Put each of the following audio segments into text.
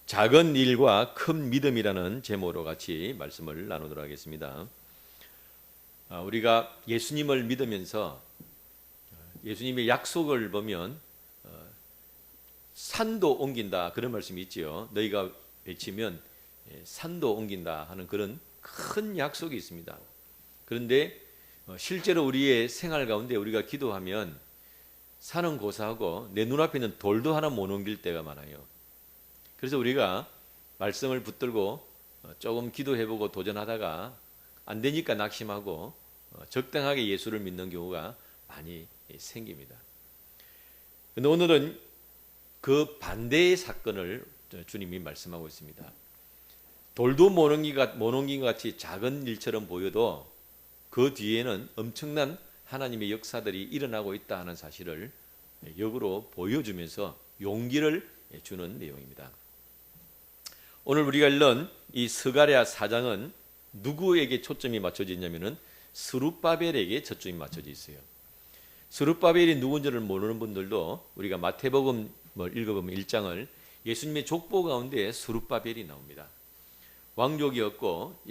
작은 일과 큰 믿음이라는 제목으로 같이 말씀을 나누도록 하겠습니다. 우리가 예수님을 믿으면서 예수님의 약속을 보면 산도 옮긴다 그런 말씀이 있지요. 너희가 외치면 산도 옮긴다 하는 그런 큰 약속이 있습니다. 그런데 실제로 우리의 생활 가운데 우리가 기도하면 산은 고사하고 내 눈앞에 있는 돌도 하나 못 옮길 때가 많아요. 그래서 우리가 말씀을 붙들고 조금 기도해보고 도전하다가 안 되니까 낙심하고 적당하게 예수를 믿는 경우가 많이 생깁니다. 근데 오늘은 그 반대의 사건을 주님이 말씀하고 있습니다. 돌도 못 옮긴 것 같이 작은 일처럼 보여도 그 뒤에는 엄청난 하나님의 역사들이 일어나고 있다 하는 사실을 역으로 보여주면서 용기를 주는 내용입니다. 오늘 우리가 읽는 이 스가랴 4장은 누구에게 초점이 맞춰져 있냐면은 스룹바벨에게 초점이 맞춰져 있어요. 스룹바벨이 누군지를 모르는 분들도 우리가 마태복음을 읽어보면 1장을 예수님의 족보 가운데 스룹바벨이 나옵니다. 왕족이었고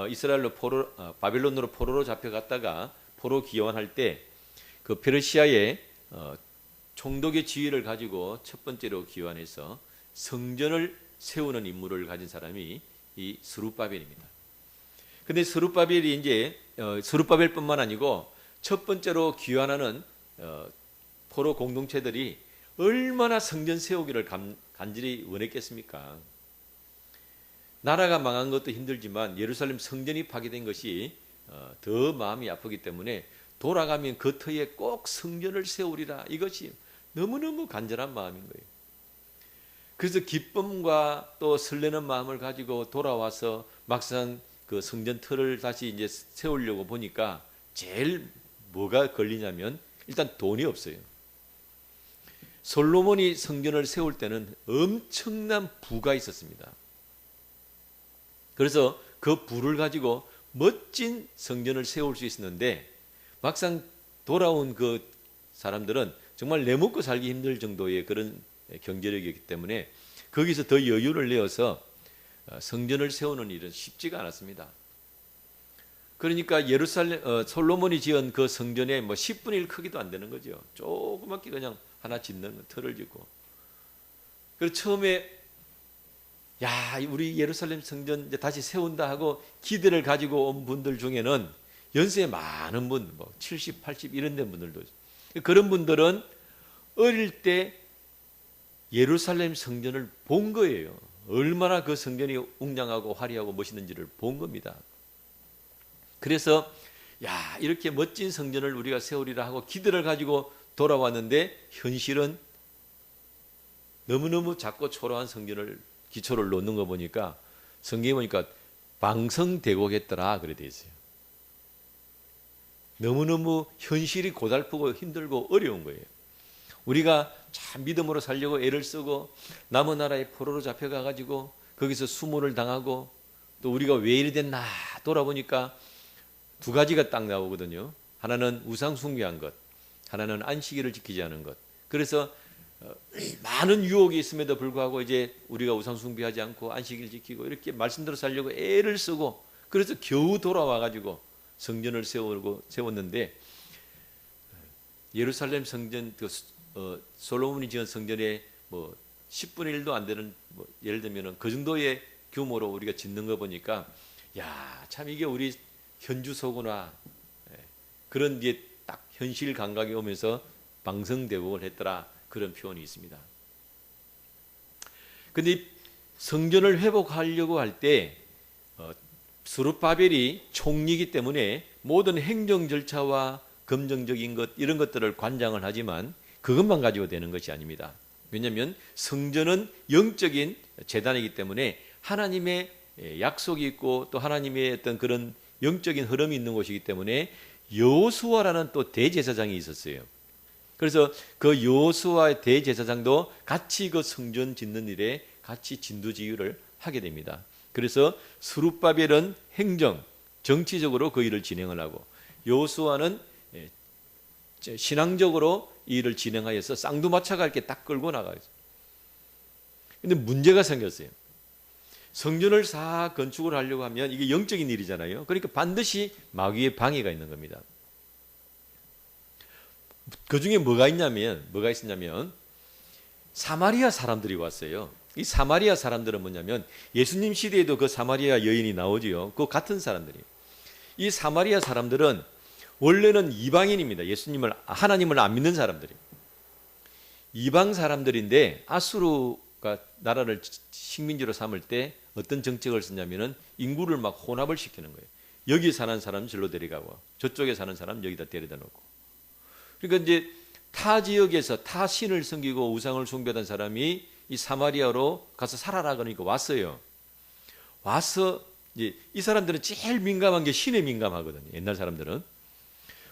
이스라엘로 바벨론으로 포로로 잡혀갔다가 포로 기원할 때 그 페르시아의 총독의 지위를 가지고 첫 번째로 기원해서 성전을 세우는 임무를 가진 사람이 이 스룹바벨입니다. 근데 스룹바벨이 이제 스룹바벨뿐만 아니고 첫 번째로 기원하는 포로 공동체들이 얼마나 성전 세우기를 간절히 원했겠습니까? 나라가 망한 것도 힘들지만 예루살렘 성전이 파괴된 것이 더 마음이 아프기 때문에 돌아가면 그 터에 꼭 성전을 세우리라, 이것이 너무너무 간절한 마음인 거예요. 그래서 기쁨과 또 설레는 마음을 가지고 돌아와서 막상 그 성전 터를 다시 이제 세우려고 보니까 제일 뭐가 걸리냐면 일단 돈이 없어요. 솔로몬이 성전을 세울 때는 엄청난 부가 있었습니다. 그래서 그 부를 가지고 멋진 성전을 세울 수 있었는데 막상 돌아온 그 사람들은 정말 내먹고 살기 힘들 정도의 그런 경제력이었기 때문에 거기서 더 여유를 내어서 성전을 세우는 일은 쉽지가 않았습니다. 그러니까 솔로몬이 지은 그 성전의 10분의 1 크기도 안 되는 거죠. 조그맣게 그냥 하나 짓는 틀을 짓고. 그래서 처음에 우리 예루살렘 성전 이제 다시 세운다 하고 기대를 가지고 온 분들 중에는 연세 많은 분, 70, 80 이런 된 분들도 있어요. 그런 분들은 어릴 때 예루살렘 성전을 본 거예요. 얼마나 그 성전이 웅장하고 화려하고 멋있는지를 본 겁니다. 그래서 이렇게 멋진 성전을 우리가 세우리라 하고 기대를 가지고 돌아왔는데 현실은 너무너무 작고 초라한 성전을 기초를 놓는 거 보니까 성경에 보니까 방성대곡했더라 그래 돼 있어요. 너무너무 현실이 고달프고 힘들고 어려운 거예요. 우리가 참 믿음으로 살려고 애를 쓰고 남은 나라에 포로로 잡혀가 가지고 거기서 수모를 당하고 또 우리가 왜 이리 됐나 돌아보니까 두 가지가 딱 나오거든요. 하나는 우상 숭배한 것, 하나는 안식일을 지키지 않은 것. 그래서 많은 유혹이 있음에도 불구하고 이제 우리가 우상 숭배하지 않고 안식일 지키고 이렇게 말씀대로 살려고 애를 쓰고 그래서 겨우 돌아와 가지고 성전을 세웠는데 예루살렘 성전 솔로몬이 지은 성전에 10분의 1도 안 되는 예를 들면 그 정도의 규모로 우리가 짓는 거 보니까 참 이게 우리 현주소구나 그런 이제 딱 현실 감각이 오면서 방성대곡을 했더라 그런 표현이 있습니다. 근데 성전을 회복하려고 할 때 스룹바벨이 총리이기 때문에 모든 행정 절차와 검증적인 것 이런 것들을 관장을 하지만 그것만 가지고 되는 것이 아닙니다. 왜냐하면 성전은 영적인 재단이기 때문에 하나님의 약속이 있고 또 하나님의 어떤 그런 영적인 흐름이 있는 곳이기 때문에 여호수아라는 또 대제사장이 있었어요. 그래서 그 여호수아의 대제사장도 같이 그 성전 짓는 일에 같이 진두지휘를 하게 됩니다. 그래서 스룹바벨은 행정, 정치적으로 그 일을 진행을 하고 여호수아는 신앙적으로 이 일을 진행하여서 쌍두마차가 이렇게 딱 끌고 나가요. 근데 문제가 생겼어요. 성전을 싹 건축을 하려고 하면 이게 영적인 일이잖아요. 그러니까 반드시 마귀의 방해가 있는 겁니다. 그 중에 뭐가 있었냐면 사마리아 사람들이 왔어요. 이 사마리아 사람들은 뭐냐면 예수님 시대에도 그 사마리아 여인이 나오지요. 그 같은 사람들이에요. 이 사마리아 사람들은 원래는 이방인입니다. 하나님을 안 믿는 사람들이에요. 이방 사람들인데 아수르가 나라를 식민지로 삼을 때 어떤 정책을 썼냐면은 인구를 막 혼합을 시키는 거예요. 여기 사는 사람 절로 데려가고 저쪽에 사는 사람 여기다 데려다 놓고. 그러니까 이제 타 지역에서 타 신을 섬기고 우상을 숭배하던 사람이 이 사마리아로 가서 살아라 그러니까 왔어요. 와서 이제 이 사람들은 제일 민감한 게 신에 민감하거든요. 옛날 사람들은.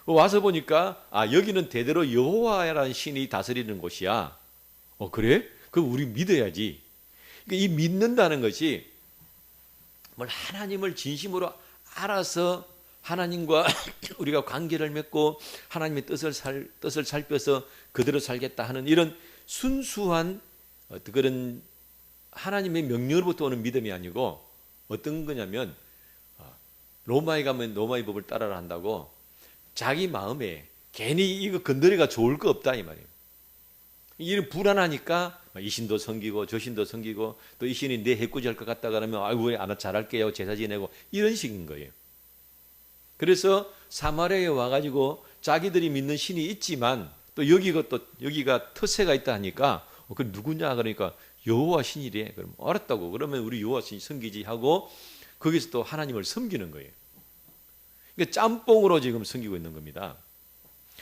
와서 보니까 여기는 대대로 여호와라는 신이 다스리는 곳이야. 그래? 그럼 우리 믿어야지. 그러니까 이 믿는다는 것이 뭘 하나님을 진심으로 알아서 하나님과 우리가 관계를 맺고 하나님의 뜻을 살펴서 그대로 살겠다 하는 이런 순수한 그런 하나님의 명령으로부터 오는 믿음이 아니고 어떤 거냐면 로마에 가면 로마의 법을 따라라 한다고 자기 마음에 괜히 이거 건드리가 좋을 거 없다 이 말이에요. 이런 불안하니까 이 신도 섬기고 저 신도 섬기고 또 이 신이 내 해코지 할 것 같다 그러면 아이고 안 잘할게요 제사 지내고 이런 식인 거예요. 그래서 사마리아에 와가지고 자기들이 믿는 신이 있지만 또 여기가 터세가 있다 하니까 그 누구냐 그러니까 여호와 신이래. 그럼 알았다고 그러면 우리 여호와 신 섬기지 하고 거기서 또 하나님을 섬기는 거예요. 그러니까 짬뽕으로 지금 섬기고 있는 겁니다.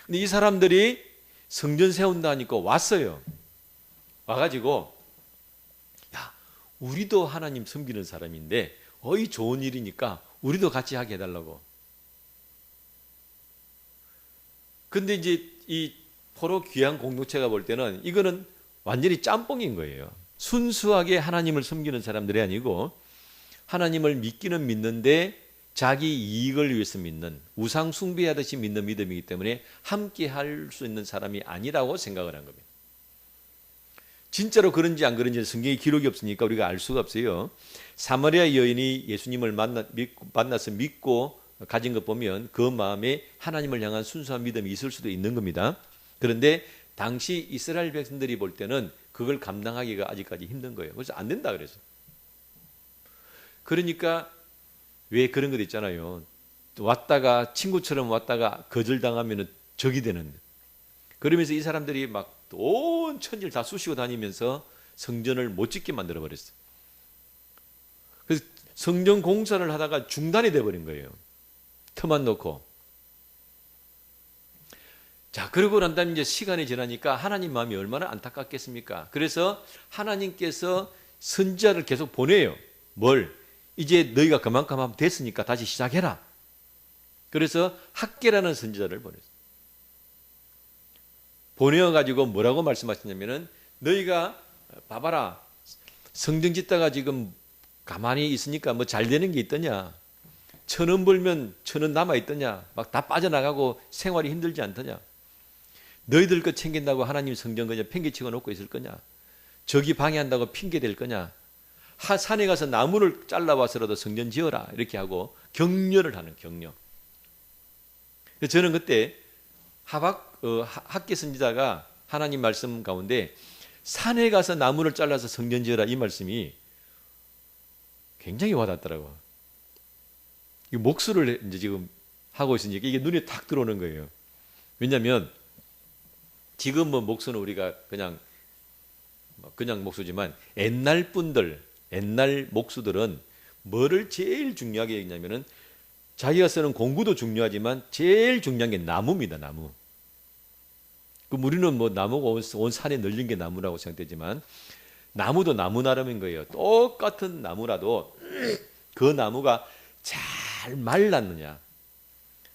근데 이 사람들이 성전 세운다니까 왔어요. 와가지고 야 우리도 하나님 섬기는 사람인데 이 좋은 일이니까 우리도 같이 하게 해달라고. 근데 이제 이 포로 귀한 공동체가 볼 때는 이거는 완전히 짬뽕인 거예요. 순수하게 하나님을 섬기는 사람들이 아니고 하나님을 믿기는 믿는데 자기 이익을 위해서 믿는 우상 숭배하듯이 믿는 믿음이기 때문에 함께 할 수 있는 사람이 아니라고 생각을 한 겁니다. 진짜로 그런지 안 그런지 성경에 기록이 없으니까 우리가 알 수가 없어요. 사마리아 여인이 예수님을 만나서 믿고 가진 것 보면 그 마음에 하나님을 향한 순수한 믿음이 있을 수도 있는 겁니다. 그런데 당시 이스라엘 백성들이 볼 때는 그걸 감당하기가 아직까지 힘든 거예요. 그래서 안 된다 그래서. 그러니까 왜 그런 것 있잖아요. 왔다가 친구처럼 왔다가 거절당하면 적이 되는. 그러면서 이 사람들이 막 온 천지를 다 쑤시고 다니면서 성전을 못 짓게 만들어 버렸어요. 그래서 성전 공사를 하다가 중단이 돼 버린 거예요. 터만 놓고. 자, 그러고 난 다음에 이제 시간이 지나니까 하나님 마음이 얼마나 안타깝겠습니까? 그래서 하나님께서 선지자를 계속 보내요. 뭘? 이제 너희가 그만큼 하면 됐으니까 다시 시작해라. 그래서 학개라는 선지자를 보냈어요. 보내어가지고 뭐라고 말씀하시냐면은 너희가 봐봐라. 성전 짓다가 지금 가만히 있으니까 뭐 잘 되는 게 있더냐? 1,000원 벌면 1,000원 남아있더냐? 막 다 빠져나가고 생활이 힘들지 않더냐? 너희들 거 챙긴다고 하나님 성전 그냥 팽개치고 놓고 있을 거냐? 저기 방해한다고 핑계 댈 거냐? 산에 가서 나무를 잘라와서라도 성전 지어라. 이렇게 하고 격려를 하는 격려. 저는 그때 학개 선지자가 하나님 말씀 가운데 산에 가서 나무를 잘라서 성전 지어라 이 말씀이 굉장히 와닿더라고요. 이 목수를 이제 지금 하고 있으니까 이게 눈에 탁 들어오는 거예요. 왜냐하면 지금 뭐 목수는 우리가 그냥 목수지만 옛날 목수들은 뭐를 제일 중요하게 했냐면은 자기가 쓰는 공구도 중요하지만 제일 중요한 게 나무입니다. 나무. 그럼 우리는 뭐 나무가 온 산에 널린 게 나무라고 생각되지만 나무도 나무 나름인 거예요. 똑같은 나무라도 그 나무가 잘 말랐느냐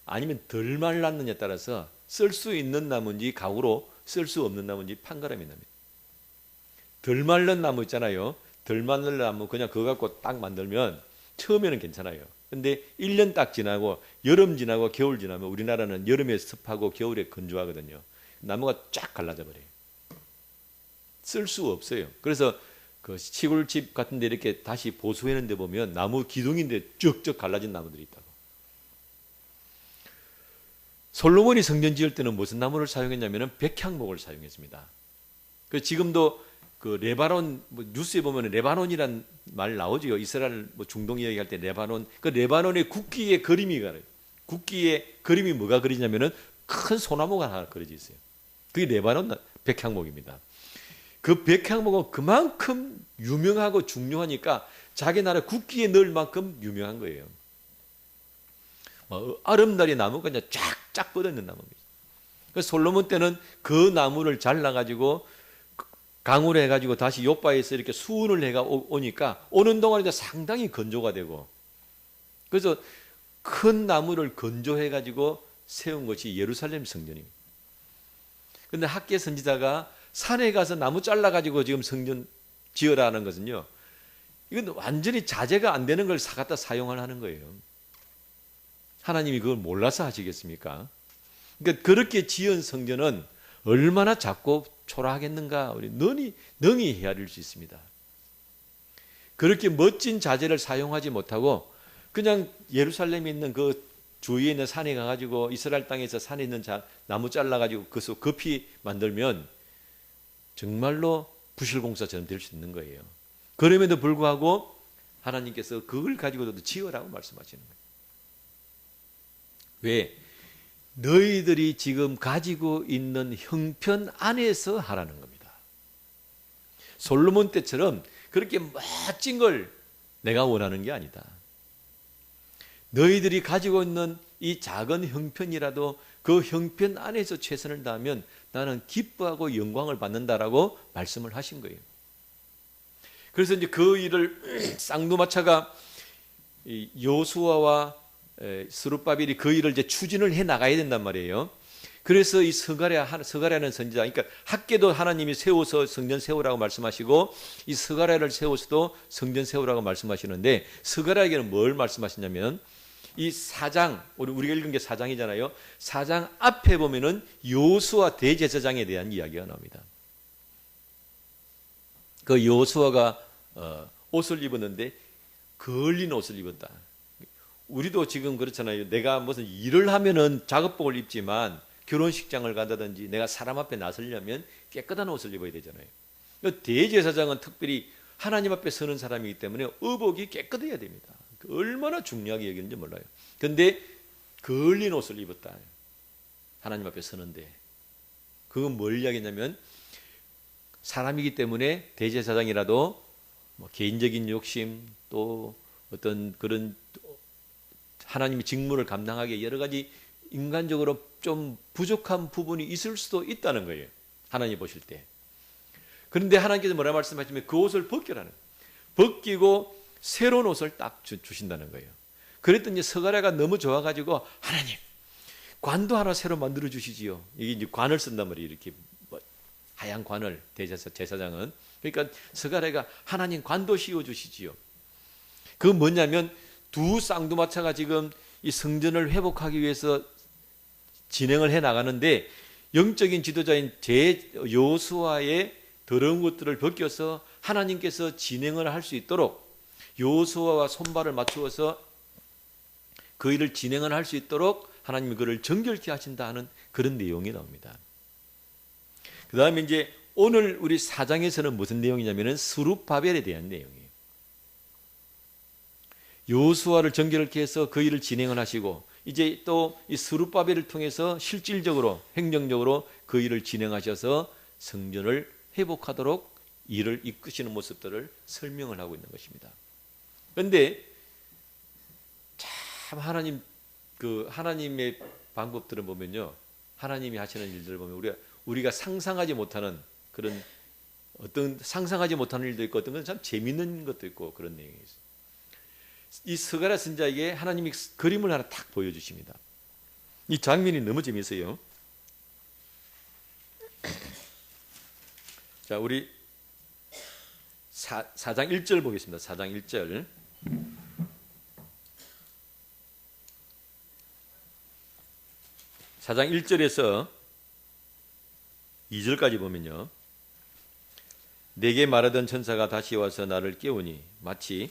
아니면 덜 말랐느냐에 따라서 쓸 수 있는 나무인지 가구로 쓸 수 없는 나무인지 판가름이 납니다. 덜 말른 나무 있잖아요. 덜 말른 나무 그냥 그거 갖고 딱 만들면 처음에는 괜찮아요. 근데 1년 딱 지나고 여름 지나고 겨울 지나면 우리나라는 여름에 습하고 겨울에 건조하거든요. 나무가 쫙 갈라져 버려요. 쓸 수 없어요. 그래서 그 시골집 같은 데 이렇게 다시 보수해는 데 보면 나무 기둥인데 쭉쭉 갈라진 나무들이 있다고. 솔로몬이 성전 지을 때는 무슨 나무를 사용했냐면은 백향목을 사용했습니다. 그 지금도 그 레바논 뉴스에 보면 레바논이란 말 나오죠. 이스라엘 중동 이야기할 때 레바논, 그 레바논의 국기의 그림이 가요. 국기의 그림이 뭐가 그리냐면은 큰 소나무가 하나 그려져 있어요. 그게 레바논 백향목입니다. 그 백향목은 그만큼 유명하고 중요하니까 자기 나라 국기에 넣을 만큼 유명한 거예요. 아름다리 나무가 그냥 쫙쫙 뻗어 있는 나무입니다. 그래서 솔로몬 때는 그 나무를 잘라가지고 강으로 해가지고 다시 요바에서 이렇게 수운을 해가 오니까 오는 동안에 상당히 건조가 되고, 그래서 큰 나무를 건조해가지고 세운 것이 예루살렘 성전입니다. 그런데 학계 선지자가 산에 가서 나무 잘라가지고 지금 성전 지으라는 것은요, 이건 완전히 자재가 안 되는 걸 갖다 사용하는 거예요. 하나님이 그걸 몰라서 하시겠습니까? 그러니까 그렇게 지은 성전은 얼마나 작고 초라하겠는가, 우리 능히 헤아릴 수 있습니다. 그렇게 멋진 자재를 사용하지 못하고 그냥 예루살렘에 있는 그 주위에 있는 산에 가가지고 이스라엘 땅에서 산에 있는 나무 잘라가지고 그것을 급히 만들면 정말로 부실공사처럼 될 수 있는 거예요. 그럼에도 불구하고 하나님께서 그걸 가지고도 지으라고 말씀하시는 거예요. 왜? 너희들이 지금 가지고 있는 형편 안에서 하라는 겁니다. 솔로몬 때처럼 그렇게 멋진 걸 내가 원하는 게 아니다. 너희들이 가지고 있는 이 작은 형편이라도 그 형편 안에서 최선을 다하면 나는 기뻐하고 영광을 받는다라고 말씀을 하신 거예요. 그래서 이제 그 일을 쌍두마차가 여호수아와 스룹바벨이 그 일을 이제 추진을 해 나가야 된단 말이에요. 그래서 이 스가랴는 선지자, 그러니까 학계도 하나님이 세워서 성전 세우라고 말씀하시고 이 스가랴를 세워서도 성전 세우라고 말씀하시는데, 스가랴에게는 뭘 말씀하시냐면 이 4장, 우리가 읽은 게 4장이잖아요. 4장 앞에 보면은 여호수아 대제사장에 대한 이야기가 나옵니다. 그 여호수아가 옷을 입었는데 걸린 옷을 입었다. 우리도 지금 그렇잖아요. 내가 무슨 일을 하면은 작업복을 입지만 결혼식장을 간다든지 내가 사람 앞에 나서려면 깨끗한 옷을 입어야 되잖아요. 대제사장은 특별히 하나님 앞에 서는 사람이기 때문에 의복이 깨끗해야 됩니다. 얼마나 중요하게 여기는지 몰라요. 그런데 걸린 옷을 입었다. 하나님 앞에 서는데 그건 뭘 이야기냐면 사람이기 때문에 대제사장이라도 뭐 개인적인 욕심 또 어떤 그런 하나님의 직무를 감당하기에 여러 가지 인간적으로 좀 부족한 부분이 있을 수도 있다는 거예요. 하나님 보실 때. 그런데 하나님께서 뭐라 말씀하시면 그 옷을 벗겨라는 거예요. 벗기고 새로운 옷을 딱 주신다는 거예요. 그랬더니 스가랴가 너무 좋아가지고 하나님 관도 하나 새로 만들어 주시지요. 이게 이제 관을 쓴단 말이에요. 이렇게 하얀 관을 제사장은. 그러니까 스가랴가 하나님 관도 씌워 주시지요. 그 뭐냐면 두 쌍두마차가 지금 이 성전을 회복하기 위해서 진행을 해 나가는데 영적인 지도자인 여호수아의 더러운 것들을 벗겨서 하나님께서 진행을 할 수 있도록 여호수아와 손발을 맞추어서 그 일을 진행을 할 수 있도록 하나님이 그를 정결케 하신다 하는 그런 내용이 나옵니다. 그 다음에 이제 오늘 우리 4장에서는 무슨 내용이냐면은 스룹바벨에 대한 내용이에요. 여호수아를 정결케 해서 그 일을 진행을 하시고 이제 또 이 스룹바벨을 통해서 실질적으로 행정적으로 그 일을 진행하셔서 성전을 회복하도록 일을 이끄시는 모습들을 설명을 하고 있는 것입니다. 그런데 참 하나님의 방법들을 보면요, 하나님이 하시는 일들을 보면 우리가 상상하지 못하는 그런 어떤 상상하지 못하는 일도 있고 어떤 건 참 재밌는 것도 있고 그런 내용이 있어요. 이 스가랴 선지자에게 하나님이 그림을 하나 딱 보여주십니다. 이 장면이 너무 재미있어요. 자, 우리 4장 1절 보겠습니다. 4장 1절. 4장 1절에서 2절까지 보면요. 내게 말하던 천사가 다시 와서 나를 깨우니 마치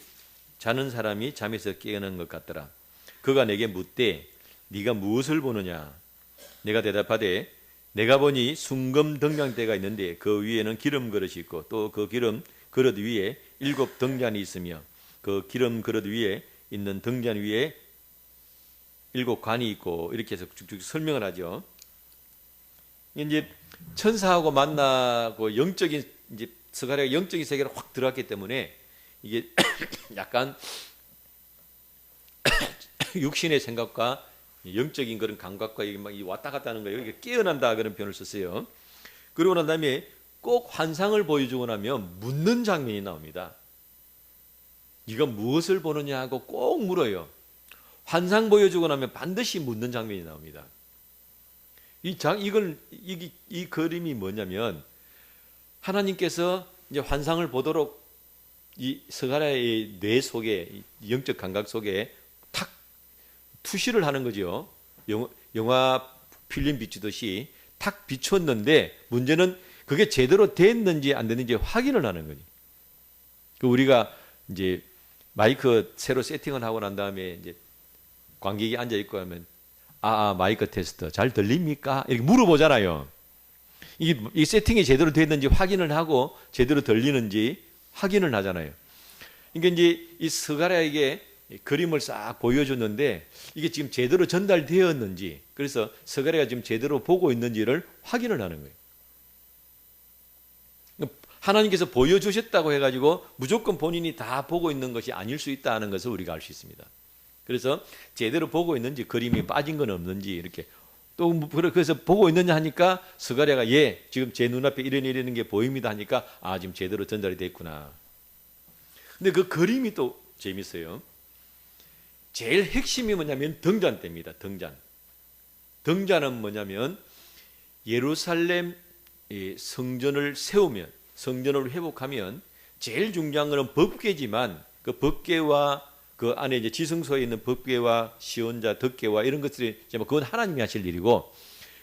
자는 사람이 잠에서 깨어난 것 같더라. 그가 내게 묻되 네가 무엇을 보느냐? 내가 대답하되 내가 보니 순금 등잔대가 있는데 그 위에는 기름 그릇이 있고 또 그 기름 그릇 위에 7 등잔이 있으며 그 기름 그릇 위에 있는 등잔 위에 7 관이 있고 이렇게 해서 쭉쭉 설명을 하죠. 이제 천사하고 만나고 영적인 이제 스가랴가 영적인 세계로 확 들어갔기 때문에 이게 약간 육신의 생각과 영적인 그런 감각과 이게 막 왔다 갔다 하는 거예요. 이게 깨어난다 그런 표현을 썼어요. 그러고 난 다음에 꼭 환상을 보여주고 나면 묻는 장면이 나옵니다. 네가 무엇을 보느냐 하고 꼭 물어요. 환상 보여주고 나면 반드시 묻는 장면이 나옵니다. 이 그림이 뭐냐면 하나님께서 이제 환상을 보도록 이 스가랴의 뇌 속에 영적 감각 속에 탁 투시를 하는 거죠. 영화 필름 비추듯이 탁 비췄는데 문제는 그게 제대로 됐는지 안 됐는지 확인을 하는 거지. 우리가 이제 마이크 새로 세팅을 하고 난 다음에 이제 관객이 앉아 있고 하면 마이크 테스트 잘 들립니까? 이렇게 물어보잖아요. 이 세팅이 제대로 됐는지 확인을 하고 제대로 들리는지 확인을 하잖아요. 그러니까 이제 이 스가랴에게 그림을 싹 보여줬는데 이게 지금 제대로 전달되었는지, 그래서 스가랴가 지금 제대로 보고 있는지를 확인을 하는 거예요. 하나님께서 보여주셨다고 해가지고 무조건 본인이 다 보고 있는 것이 아닐 수 있다는 것을 우리가 알 수 있습니다. 그래서 제대로 보고 있는지, 그림이 빠진 건 없는지, 이렇게 또 그래서 보고 있느냐 하니까 스가랴가 지금 제 눈앞에 이러는 게 보입니다 하니까 지금 제대로 전달이 됐구나. 근데 그 그림이 또 재밌어요. 제일 핵심이 뭐냐면 등잔대입니다. 등잔은 뭐냐면 예루살렘 성전을 세우면, 성전을 회복하면 제일 중요한 것은 법궤지만 그 법궤와 그 안에 이제 지성소에 있는 법궤와 시온자, 덕궤와 이런 것들이 그건 하나님이 하실 일이고,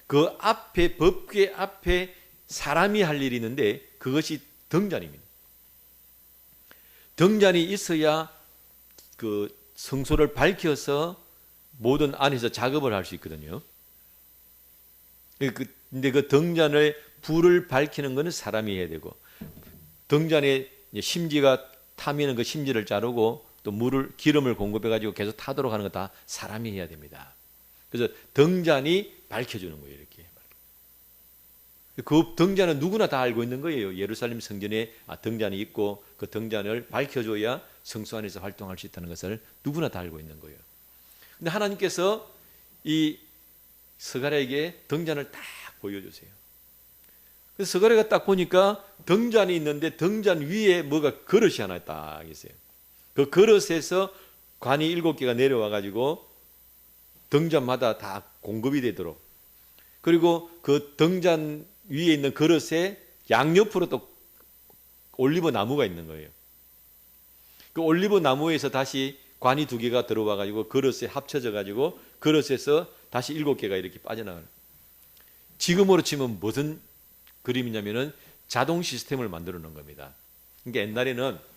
그 앞에 법궤 앞에 사람이 할 일이 있는데 그것이 등잔입니다. 등잔이 있어야 그 성소를 밝혀서 모든 안에서 작업을 할 수 있거든요. 근데 그 등잔을 불을 밝히는 것은 사람이 해야 되고, 등잔에 심지가 타면은 그 심지를 자르고 또 기름을 공급해 가지고 계속 타도록 하는 거 다 사람이 해야 됩니다. 그래서 등잔이 밝혀주는 거예요. 이렇게. 그 등잔은 누구나 다 알고 있는 거예요. 예루살렘 성전에 등잔이 있고 그 등잔을 밝혀줘야 성소 안에서 활동할 수 있다는 것을 누구나 다 알고 있는 거예요. 근데 하나님께서 이 스가랴에게 등잔을 딱 보여주세요. 그래서 스가랴가 딱 보니까 등잔이 있는데 등잔 위에 뭐가 그릇이 하나 딱 있어요. 그 그릇에서 관이 7개가 내려와 가지고 등잔마다 다 공급이 되도록, 그리고 그 등잔 위에 있는 그릇에 양옆으로 또 올리브 나무가 있는 거예요. 그 올리브 나무에서 다시 관이 2개가 들어와 가지고 그릇에 합쳐져 가지고 그릇에서 다시 7개가 이렇게 빠져나가는. 지금으로 치면 무슨 그림이냐면은 자동 시스템을 만들어 놓은 겁니다. 그러니까 옛날에는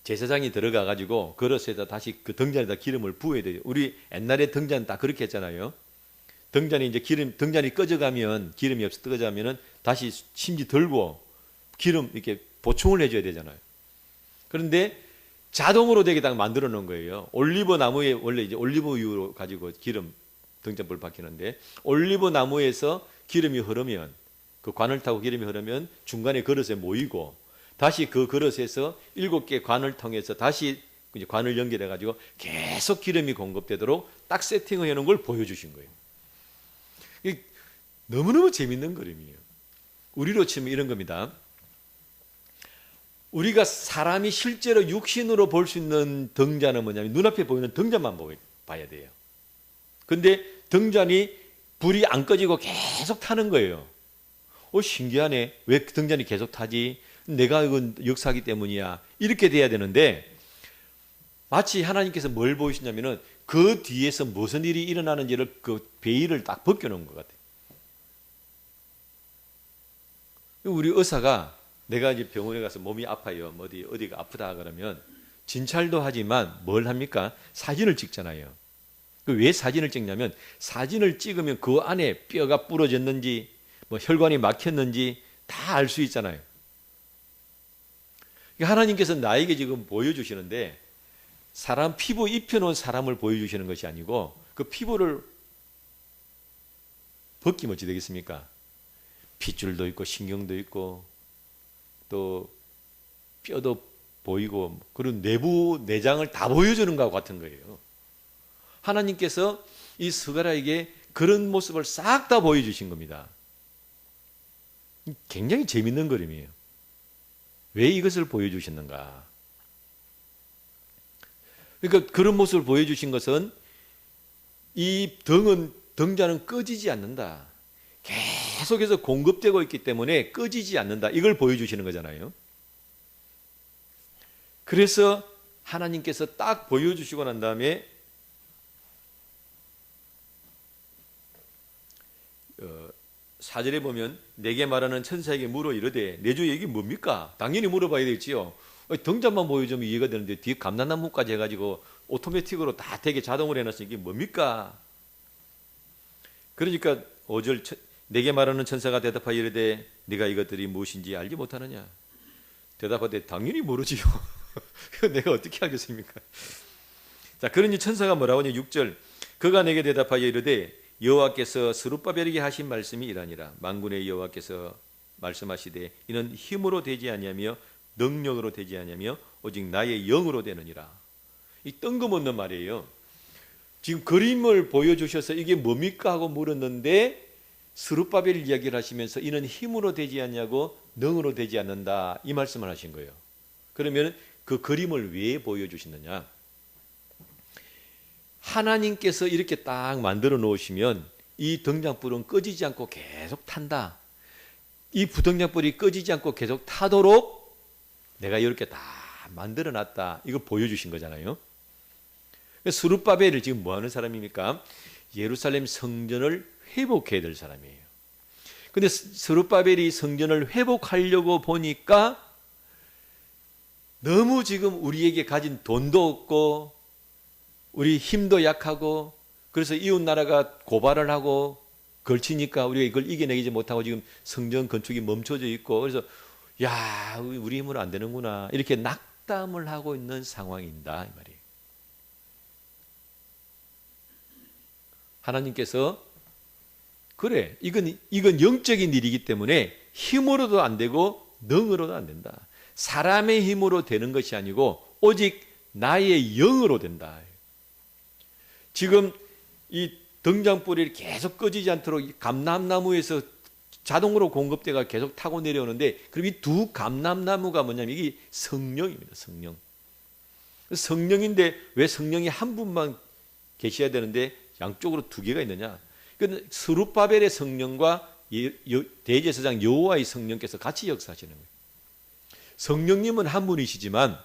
제사장이 들어가 가지고 그릇에다 다시 그 등잔에다 기름을 부어야 돼요. 우리 옛날에 등잔 다 그렇게 했잖아요. 등잔이 이제 등잔이 꺼져가면, 기름이 없어 꺼져가면은 다시 심지 들고 기름 이렇게 보충을 해줘야 되잖아요. 그런데 자동으로 되게 딱 만들어 놓은 거예요. 올리브 나무에 원래 이제 올리브 우유로 가지고 기름 등잔불 밝히는데, 올리브 나무에서 기름이 흐르면, 그 관을 타고 기름이 흐르면 중간에 그릇에 모이고 다시 그 그릇에서 7개 관을 통해서 다시 이제 관을 연결해 가지고 계속 기름이 공급되도록 딱 세팅을 해놓은 걸 보여주신 거예요. 너무너무 재밌는 그림이에요. 우리로 치면 이런 겁니다. 우리가 사람이 실제로 육신으로 볼 수 있는 등잔은 뭐냐면 눈앞에 보이는 등잔만 봐야 돼요. 근데 등잔이 불이 안 꺼지고 계속 타는 거예요. 신기하네. 왜 등잔이 계속 타지? 내가 이건 역사하기 때문이야. 이렇게 돼야 되는데, 마치 하나님께서 뭘 보이시냐면은 그 뒤에서 무슨 일이 일어나는지를 그 베일을 딱 벗겨놓은 것 같아요. 우리 의사가 내가 이제 병원에 가서 몸이 아파요. 어디가 아프다 그러면 진찰도 하지만 뭘 합니까? 사진을 찍잖아요. 왜 사진을 찍냐면 사진을 찍으면 그 안에 뼈가 부러졌는지 뭐 혈관이 막혔는지 다 알 수 있잖아요. 하나님께서 나에게 지금 보여주시는데 사람 피부 입혀놓은 사람을 보여주시는 것이 아니고 그 피부를 벗기면 어찌 되겠습니까? 핏줄도 있고 신경도 있고 또 뼈도 보이고 그런 내부 내장을 다 보여주는 것과 같은 거예요. 하나님께서 이 스가랴에게 그런 모습을 싹 다 보여주신 겁니다. 굉장히 재밌는 그림이에요. 왜 이것을 보여주셨는가? 그러니까 그런 모습을 보여주신 것은 이 등자는 꺼지지 않는다. 계속해서 공급되고 있기 때문에 꺼지지 않는다. 이걸 보여주시는 거잖아요. 그래서 하나님께서 딱 보여주시고 난 다음에 4절에 보면 내게 말하는 천사에게 물어 이르되 내 주여 이게 뭡니까? 당연히 물어봐야 되겠지요. 등잔만 보여주면 이해가 되는데 뒤에 감람나무까지 해가지고 오토매틱으로 다 되게 자동으로 해놨으니 이게 뭡니까? 그러니까 5절 내게 말하는 천사가 대답하여 이르되 네가 이것들이 무엇인지 알지 못하느냐? 대답하되 당연히 모르지요. 내가 어떻게 알겠습니까? 자, 그러니 천사가 뭐라고 하냐? 6절 그가 내게 대답하여 이르되 여호와께서 스룹바벨에게 하신 말씀이 이라니라. 만군의 여호와께서 말씀하시되 이는 힘으로 되지 아니하며 능력으로 되지 아니하며 오직 나의 영으로 되느니라. 이 뜬금없는 말이에요. 지금 그림을 보여주셔서 이게 뭡니까 하고 물었는데 스룹바벨 이야기를 하시면서 이는 힘으로 되지 않냐고 능으로 되지 않는다 이 말씀을 하신 거예요. 그러면 그 그림을 왜 보여주시느냐? 하나님께서 이렇게 딱 만들어 놓으시면 이 등잔불은 꺼지지 않고 계속 탄다. 이 부등잔불이 꺼지지 않고 계속 타도록 내가 이렇게 다 만들어 놨다. 이걸 보여주신 거잖아요. 스룹바벨을 지금 뭐 하는 사람입니까? 예루살렘 성전을 회복해야 될 사람이에요. 근데 스룹바벨이 성전을 회복하려고 보니까 너무 지금 우리에게 가진 돈도 없고 우리 힘도 약하고 그래서 이웃 나라가 고발을 하고 걸치니까 우리가 이걸 이겨내지 못하고 지금 성전 건축이 멈춰져 있고 그래서 야 우리 힘으로 안 되는구나 이렇게 낙담을 하고 있는 상황인다 이 말이에요. 하나님께서 그래 이건 영적인 일이기 때문에 힘으로도 안 되고 능으로도 안 된다. 사람의 힘으로 되는 것이 아니고 오직 나의 영으로 된다. 지금 이 등잔불이 계속 꺼지지 않도록 감람나무에서 자동으로 공급대가 계속 타고 내려오는데 그럼 이 두 감람나무가 뭐냐면 이게 성령입니다. 성령. 성령인데 왜 성령이 한 분만 계셔야 되는데 양쪽으로 두 개가 있느냐? 그 스룹바벨의 성령과 대제사장 여호와의 성령께서 같이 역사하시는 거예요. 성령님은 한 분이시지만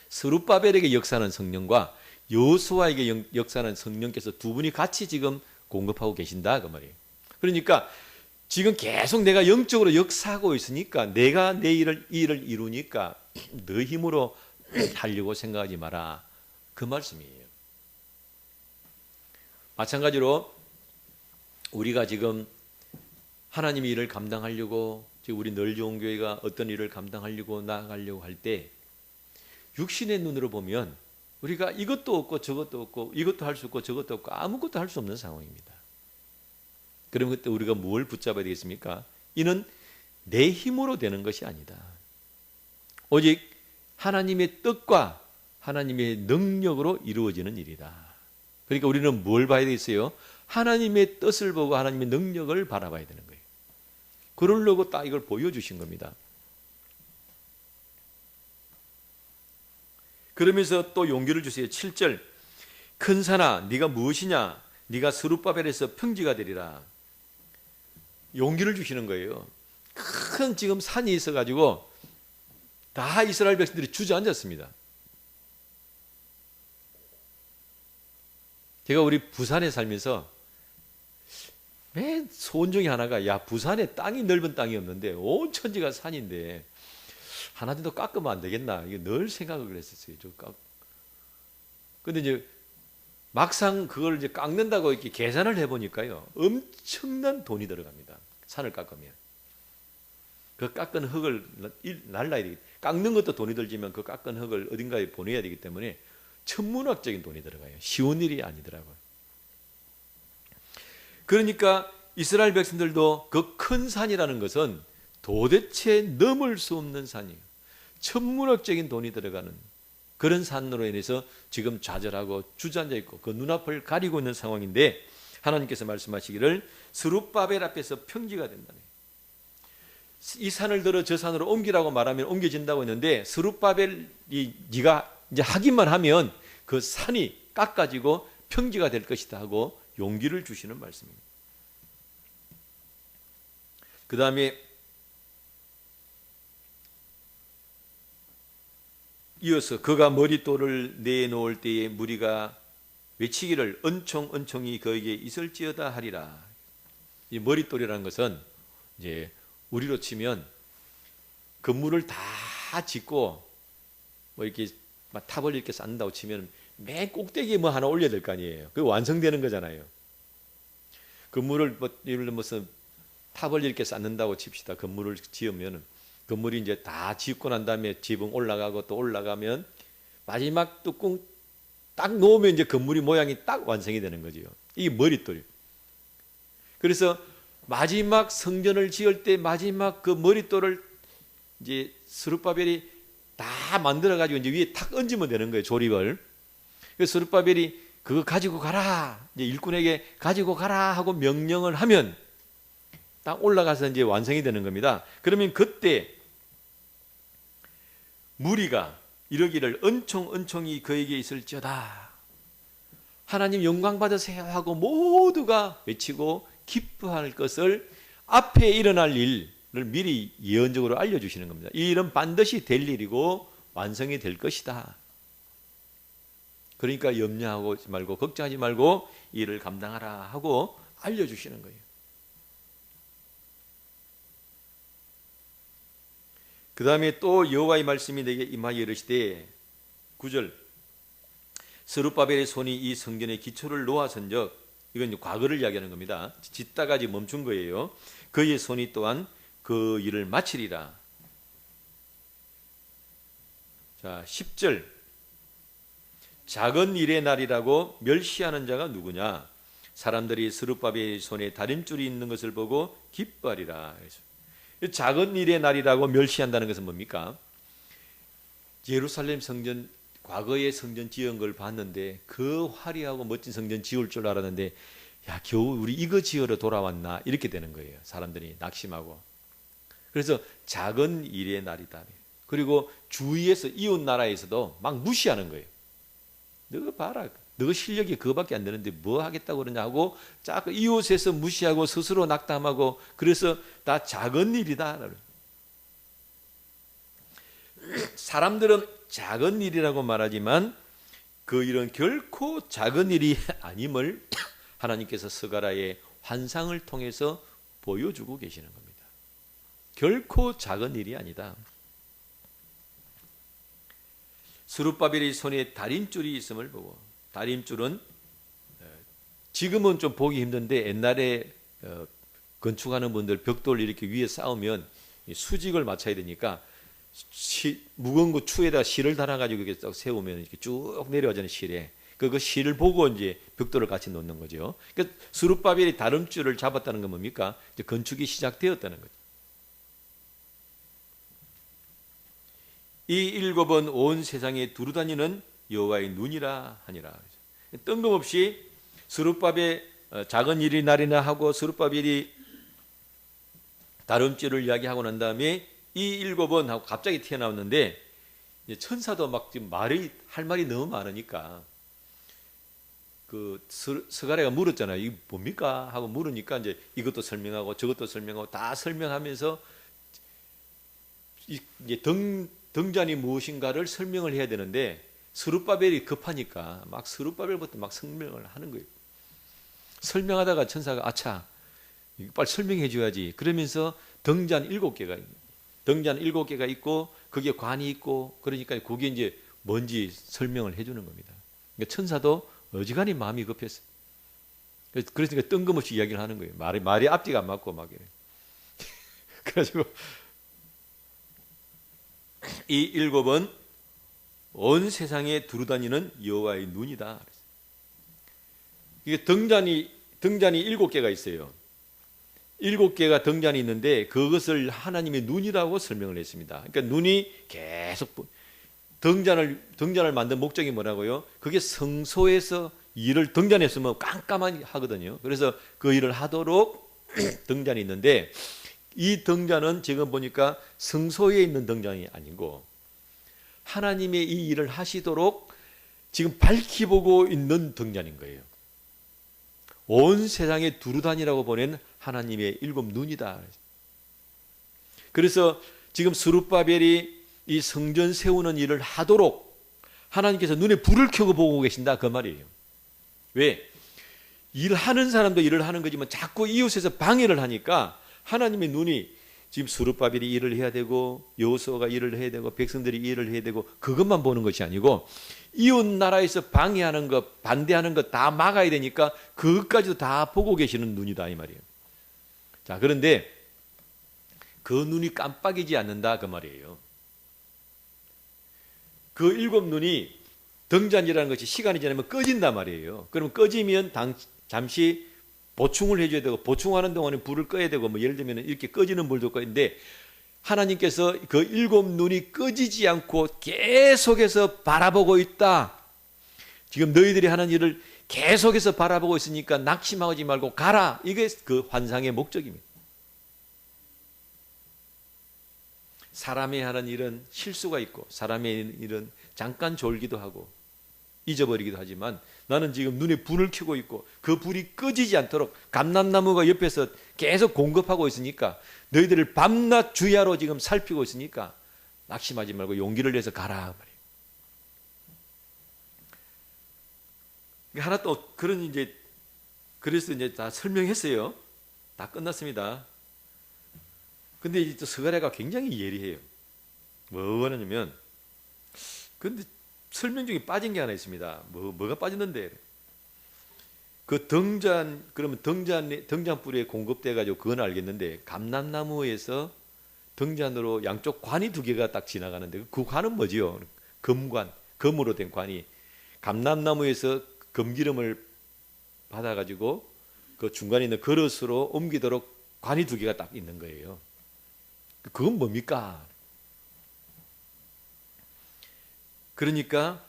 스룹바벨에게 역사하는 성령과 여호수아에게 역사하는 성령께서 두 분이 같이 지금 공급하고 계신다 그 말이에요. 그러니까 지금 계속 내가 영적으로 역사하고 있으니까 내가 내 일을 이루니까 너 힘으로 하려고 생각하지 마라 그 말씀이에요. 마찬가지로 우리가 지금 하나님의 일을 감당하려고 지금 우리 늘 좋은 교회가 어떤 일을 감당하려고 나아가려고 할 때 육신의 눈으로 보면 우리가 이것도 없고 저것도 없고 이것도 할 수 없고 저것도 없고 아무것도 할 수 없는 상황입니다. 그러면 그때 우리가 뭘 붙잡아야 되겠습니까? 이는 내 힘으로 되는 것이 아니다. 오직 하나님의 뜻과 하나님의 능력으로 이루어지는 일이다. 그러니까 우리는 뭘 봐야 되겠어요? 하나님의 뜻을 보고 하나님의 능력을 바라봐야 되는 거예요. 그러려고 딱 이걸 보여주신 겁니다. 그러면서 또 용기를 주세요. 7절 큰 산아 네가 무엇이냐 네가 스룹바벨에서 평지가 되리라. 용기를 주시는 거예요. 큰 지금 산이 있어가지고 다 이스라엘 백성들이 주저앉았습니다. 제가 우리 부산에 살면서 맨 소원 중에 하나가 야 부산에 땅이 넓은 땅이 없는데 온 천지가 산인데 하나 정도 깎으면 안 되겠나, 이게 늘 생각을 했었어요. 근데 이제 막상 그걸 이제 깎는다고 이렇게 계산을 해보니까요, 엄청난 돈이 들어갑니다. 산을 깎으면. 그 깎은 흙을 날라야 되기, 깎는 것도 돈이 들지만 그 깎은 흙을 어딘가에 보내야 되기 때문에 천문학적인 돈이 들어가요. 쉬운 일이 아니더라고요. 그러니까 이스라엘 백성들도 그 큰 산이라는 것은 도대체 넘을 수 없는 산이에요. 천문학적인 돈이 들어가는 그런 산으로 인해서 지금 좌절하고 주저앉아 있고 그 눈앞을 가리고 있는 상황인데, 하나님께서 말씀하시기를 스룹바벨 앞에서 평지가 된다네. 이 산을 들어 저 산으로 옮기라고 말하면 옮겨진다고 했는데, 스룹바벨이 네가 이제 하기만 하면 그 산이 깎아지고 평지가 될 것이다 하고 용기를 주시는 말씀입니다. 그 다음에 이어서 그가 머릿돌을 내놓을 때에 무리가 외치기를 은총이 그에게 있을지어다 하리라. 이 머릿돌이라는 것은 이제 우리로 치면 건물을 다 짓고 뭐 이렇게 막 탑을 이렇게 쌓는다고 치면 맨 꼭대기에 뭐 하나 올려야 될 거 아니에요. 그게 완성되는 거잖아요. 건물을 뭐 예를 들어서 탑을 이렇게 쌓는다고 칩시다. 건물을 지으면 건물이 이제 다 짓고 난 다음에 지붕 올라가고 또 올라가면 마지막 뚜껑 딱 놓으면 이제 건물이 모양이 딱 완성이 되는 거죠. 이게 머릿돌이에요. 그래서 마지막 성전을 지을 때 마지막 그 머릿돌을 이제 스룹바벨이 다 만들어 가지고 이제 위에 탁 얹으면 되는 거예요. 조립을. 그래서 스룹바벨이 그거 가지고 가라, 이제 일꾼에게 가지고 가라 하고 명령을 하면 딱 올라가서 이제 완성이 되는 겁니다. 그러면 그때 무리가 이러기를 은총이 그에게 있을지어다. 하나님 영광 받으세요 하고 모두가 외치고 기뻐할 것을, 앞에 일어날 일을 미리 예언적으로 알려주시는 겁니다. 이 일은 반드시 될 일이고 완성이 될 것이다. 그러니까 염려하지 말고 걱정하지 말고 이 일을 감당하라 하고 알려주시는 거예요. 그 다음에 또 여호와의 말씀이 내게 임하여 이르시되 9절 스룹바벨의 손이 이 성전의 기초를 놓아선적, 이건 과거를 이야기하는 겁니다. 짓다가 지금 멈춘 거예요. 그의 손이 또한 그 일을 마치리라. 자 10절 작은 일의 날이라고 멸시하는 자가 누구냐? 사람들이 스룹바벨의 손에 다림줄이 있는 것을 보고 기뻐하리라. 작은 일의 날이라고 멸시한다는 것은 뭡니까? 예루살렘 성전, 과거의 성전 지은 걸 봤는데 그 화려하고 멋진 성전 지을 줄 알았는데 야 겨우 우리 이거 지으러 돌아왔나, 이렇게 되는 거예요. 사람들이 낙심하고. 그래서 작은 일의 날이다. 그리고 주위에서 이웃 나라에서도 막 무시하는 거예요. 너 봐라, 너 실력이 그거밖에 안 되는데 뭐 하겠다고 그러냐 하고 자꾸 이웃에서 무시하고 스스로 낙담하고, 그래서 다 작은 일이다. 사람들은 작은 일이라고 말하지만 그 일은 결코 작은 일이 아님을 하나님께서 스가랴의 환상을 통해서 보여주고 계시는 겁니다. 결코 작은 일이 아니다. 스룹바벨의 손에 다림줄이 있음을 보고, 다림줄은 지금은 좀 보기 힘든데 옛날에 건축하는 분들 벽돌 이렇게 위에 쌓으면 수직을 맞춰야 되니까 무거운 거 추에다 실을 달아가지고 이렇게 딱 세우면 이렇게 쭉 내려가는 실에 그 실을 보고 이제 벽돌을 같이 놓는 거죠. 그러니까 스룹바벨이 다림줄을 잡았다는 건 뭡니까? 이제 건축이 시작되었다는 거죠. 이 일곱은 온 세상에 두루다니는 여호와의 눈이라 하니라. 뜬금없이 스룹바벨 작은 일이 날이나 하고 스룹바벨이 다름줄을 이야기하고 난 다음에 이 일곱은 하고 갑자기 튀어나왔는데, 천사도 막 지금 할 말이 너무 많으니까 그 스가랴가 물었잖아요. 이게 뭡니까? 하고 물으니까 이제 이것도 설명하고 저것도 설명하고 다 설명하면서 이제 등잔이 무엇인가를 설명을 해야 되는데 스룹바벨이 급하니까 막 스룹바벨부터 막 설명을 하는 거예요. 설명하다가 천사가 아차 빨리 설명해 줘야지 그러면서 등잔 7개가 있고 거기에 관이 있고 그러니까 그게 이제 뭔지 설명을 해주는 겁니다. 그러니까 천사도 어지간히 마음이 급했어. 그러니까 뜬금없이 이야기를 하는 거예요. 말이 앞뒤가 안 맞고 막 이래. 그래가지고 이 일곱은 온 세상에 두루다니는 여호와의 눈이다. 이게 등잔이 7개가 있어요. 7개가 등잔이 있는데 그것을 하나님의 눈이라고 설명을 했습니다. 그러니까 눈이 계속 등잔을 만든 목적이 뭐라고요? 그게 성소에서 일을 등잔했으면 깜깜하게 하거든요. 그래서 그 일을 하도록 등잔이 있는데 이 등잔은 지금 보니까 성소에 있는 등잔이 아니고 하나님의 이 일을 하시도록 지금 밝히 보고 있는 등잔인 거예요. 온 세상에 두루다니라고 보낸 하나님의 7 눈이다. 그래서 지금 스룹바벨이 이 성전 세우는 일을 하도록 하나님께서 눈에 불을 켜고 보고 계신다 그 말이에요. 왜? 일하는 사람도 일을 하는 거지만 자꾸 이웃에서 방해를 하니까 하나님의 눈이 지금 스룹바벨이 일을 해야 되고 여호수아가 일을 해야 되고 백성들이 일을 해야 되고 그것만 보는 것이 아니고 이웃 나라에서 방해하는 것, 반대하는 것 다 막아야 되니까 그것까지도 다 보고 계시는 눈이다 이 말이에요. 자, 그런데 그 눈이 깜빡이지 않는다 그 말이에요. 그 7 눈이 등잔이라는 것이 시간이 지나면 꺼진단 말이에요. 그럼 꺼지면 잠시 보충을 해줘야 되고 보충하는 동안에 불을 꺼야 되고 뭐 예를 들면 이렇게 꺼지는 불도 꺼는데 하나님께서 그 7 눈이 꺼지지 않고 계속해서 바라보고 있다. 지금 너희들이 하는 일을 계속해서 바라보고 있으니까 낙심하지 말고 가라. 이게 그 환상의 목적입니다. 사람이 하는 일은 실수가 있고 사람의 일은 잠깐 졸기도 하고 잊어버리기도 하지만 나는 지금 눈에 불을 켜고 있고 그 불이 꺼지지 않도록 감람나무가 옆에서 계속 공급하고 있으니까 너희들을 밤낮 주야로 지금 살피고 있으니까 낙심하지 말고 용기를 내서 가라 말이에요. 하나 또 그런 이제 그래서 이제 다 설명했어요. 다 끝났습니다. 근데 이제 또 스가랴가 굉장히 예리해요. 뭐가 하냐면 근데 설명 중에 빠진 게 하나 있습니다. 뭐가 빠졌는데? 그 그러면 등잔불에 공급돼 가지고 그건 알겠는데 감람나무에서 등잔으로 양쪽 관이 2개가 딱 지나가는데 그 관은 뭐지요? 금관, 금으로 된 관이 감람나무에서 금기름을 받아 가지고 그 중간에 있는 그릇으로 옮기도록 관이 2개가 딱 있는 거예요. 그건 뭡니까? 그러니까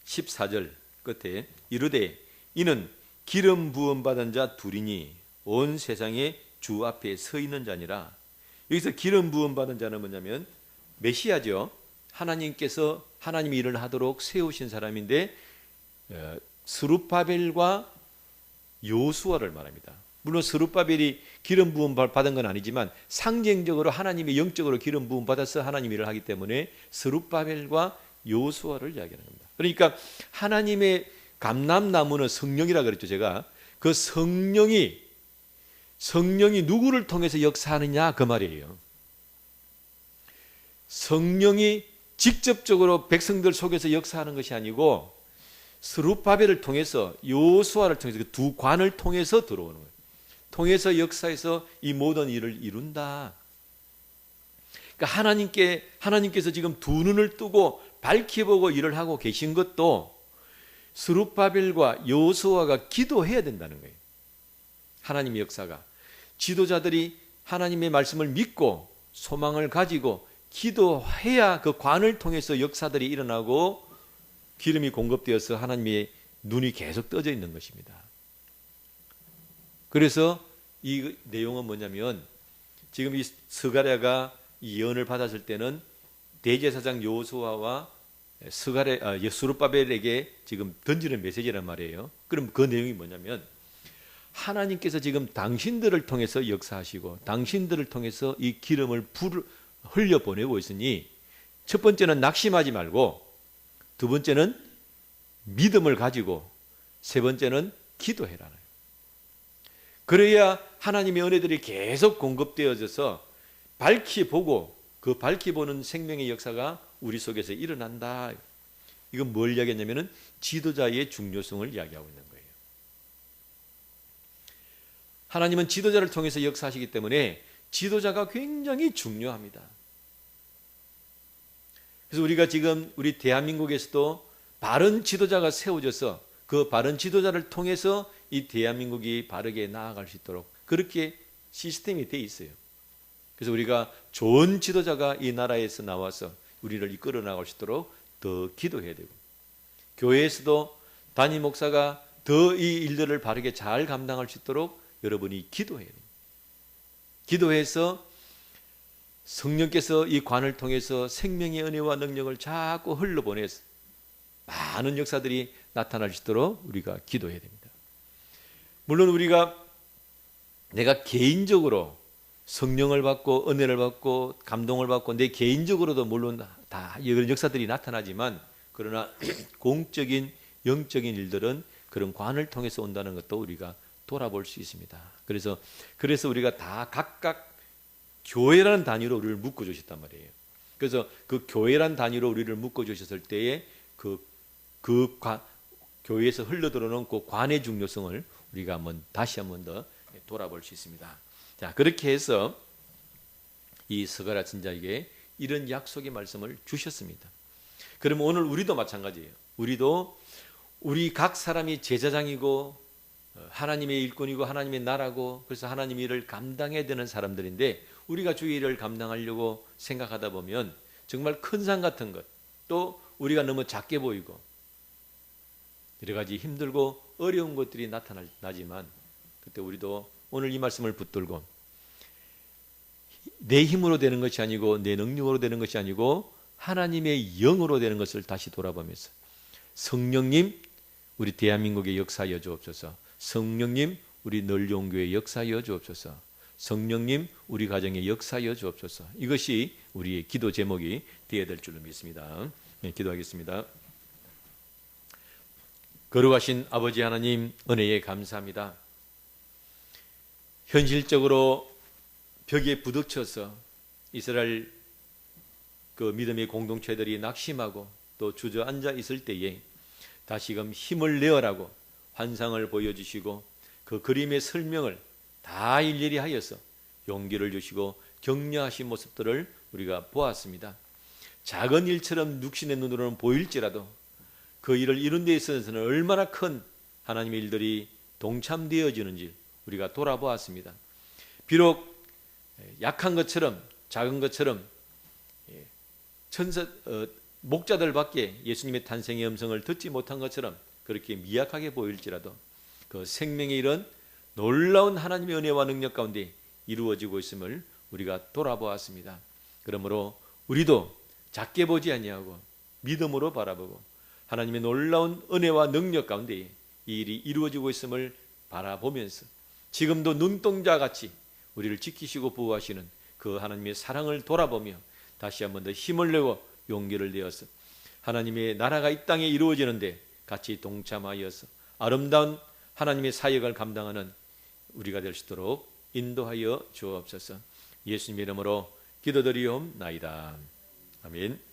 14절 끝에 이르되 이는 기름 부음 받은 자 둘이니 온 세상에 주 앞에 서 있는 자니라. 여기서 기름 부음 받은 자는 뭐냐면 메시아죠. 하나님께서 하나님이 일을 하도록 세우신 사람인데 스룹바벨과 여호수아를 말합니다. 물론 스룹바벨이 기름 부음 받은 건 아니지만 상징적으로 하나님이 영적으로 기름 부음 받아서 하나님 일을 하기 때문에 스룹바벨과 여호수아를 이야기하는 겁니다. 그러니까 하나님의 감람나무는 성령이라 그랬죠. 제가 그 성령이 누구를 통해서 역사하느냐 그 말이에요. 성령이 직접적으로 백성들 속에서 역사하는 것이 아니고 스룹바벨을 통해서 여호수아를 통해서 그 두 관을 통해서 들어오는 거예요. 통해서 역사에서 이 모든 일을 이룬다. 그러니까 하나님께서 지금 2 눈을 뜨고 밝히 보고 일을 하고 계신 것도 스룹바벨과 여호수아가 기도해야 된다는 거예요. 하나님의 역사가 지도자들이 하나님의 말씀을 믿고 소망을 가지고 기도해야 그 관을 통해서 역사들이 일어나고 기름이 공급되어서 하나님의 눈이 계속 떠져 있는 것입니다. 그래서 이 내용은 뭐냐면 지금 이 스가랴가 이 예언을 받았을 때는 대제사장 여호수아와 스룹바벨에게 지금 던지는 메시지란 말이에요. 그럼 그 내용이 뭐냐면 하나님께서 지금 당신들을 통해서 역사하시고 당신들을 통해서 이 기름을 흘려보내고 있으니 첫 번째는 낙심하지 말고 두 번째는 믿음을 가지고 세 번째는 기도해라. 그래야 하나님의 은혜들이 계속 공급되어져서 밝히 보고 그 밝히 보는 생명의 역사가 우리 속에서 일어난다. 이건 뭘 이야기했냐면은 지도자의 중요성을 이야기하고 있는 거예요. 하나님은 지도자를 통해서 역사하시기 때문에 지도자가 굉장히 중요합니다. 그래서 우리가 지금 우리 대한민국에서도 바른 지도자가 세워져서 그 바른 지도자를 통해서 이 대한민국이 바르게 나아갈 수 있도록 그렇게 시스템이 돼 있어요. 그래서 우리가 좋은 지도자가 이 나라에서 나와서 우리를 이끌어 나갈 수 있도록 더 기도해야 되고, 교회에서도 담임 목사가 더 이 일들을 바르게 잘 감당할 수 있도록 여러분이 기도해야 됩니다. 기도해서 성령께서 이 관을 통해서 생명의 은혜와 능력을 자꾸 흘러보내서 많은 역사들이 나타날 수 있도록 우리가 기도해야 됩니다. 물론 우리가 내가 개인적으로 성령을 받고 은혜를 받고 감동을 받고 내 개인적으로도 물론 다 이런 역사들이 나타나지만, 그러나 공적인 영적인 일들은 그런 관을 통해서 온다는 것도 우리가 돌아볼 수 있습니다. 그래서 우리가 다 각각 교회라는 단위로 우리를 묶어 주셨단 말이에요. 그래서 그 교회라는 단위로 우리를 묶어 주셨을 때에 교회에서 흘러들어오는 그 관의 중요성을 우리가 다시 한번 더 돌아볼 수 있습니다. 자, 그렇게 해서 이 스가랴 선지자에게 이런 약속의 말씀을 주셨습니다. 그러면 오늘 우리도 마찬가지예요. 우리 각 사람이 제사장이고 하나님의 일꾼이고 하나님의 나라고, 그래서 하나님의 일을 감당해야 되는 사람들인데, 우리가 주의 일을 감당하려고 생각하다 보면 정말 큰 산 같은 것, 또 우리가 너무 작게 보이고 여러 가지 힘들고 어려운 것들이 나타나지만, 그때 우리도 오늘 이 말씀을 붙들고 내 힘으로 되는 것이 아니고 내 능력으로 되는 것이 아니고 하나님의 영으로 되는 것을 다시 돌아보면서, 성령님 우리 대한민국의 역사여 주옵소서, 성령님 우리 널용교의 역사여 주옵소서, 성령님 우리 가정의 역사여 주옵소서. 이것이 우리의 기도 제목이 되어야 될 줄로 믿습니다. 네, 기도하겠습니다. 거룩하신 아버지 하나님, 은혜에 감사합니다. 현실적으로 벽에 부딪혀서 이스라엘 그 믿음의 공동체들이 낙심하고 또 주저앉아 있을 때에 다시금 힘을 내어라고 환상을 보여주시고 그 그림의 설명을 다 일일이 하여서 용기를 주시고 격려하신 모습들을 우리가 보았습니다. 작은 일처럼 육신의 눈으로는 보일지라도 그 일을 이룬 데 있어서는 얼마나 큰 하나님의 일들이 동참되어지는지 우리가 돌아보았습니다. 비록 약한 것처럼 작은 것처럼 목자들밖에 예수님의 탄생의 음성을 듣지 못한 것처럼 그렇게 미약하게 보일지라도 그 생명의 일은 놀라운 하나님의 은혜와 능력 가운데 이루어지고 있음을 우리가 돌아보았습니다. 그러므로 우리도 작게 보지 아니하고 믿음으로 바라보고 하나님의 놀라운 은혜와 능력 가운데 이 일이 이루어지고 있음을 바라보면서 지금도 눈동자같이 우리를 지키시고 보호하시는 그 하나님의 사랑을 돌아보며 다시 한번 더 힘을 내고 용기를 내어서 하나님의 나라가 이 땅에 이루어지는데 같이 동참하여서 아름다운 하나님의 사역을 감당하는 우리가 될 수 있도록 인도하여 주옵소서. 예수님의 이름으로 기도드리옵나이다. 아멘.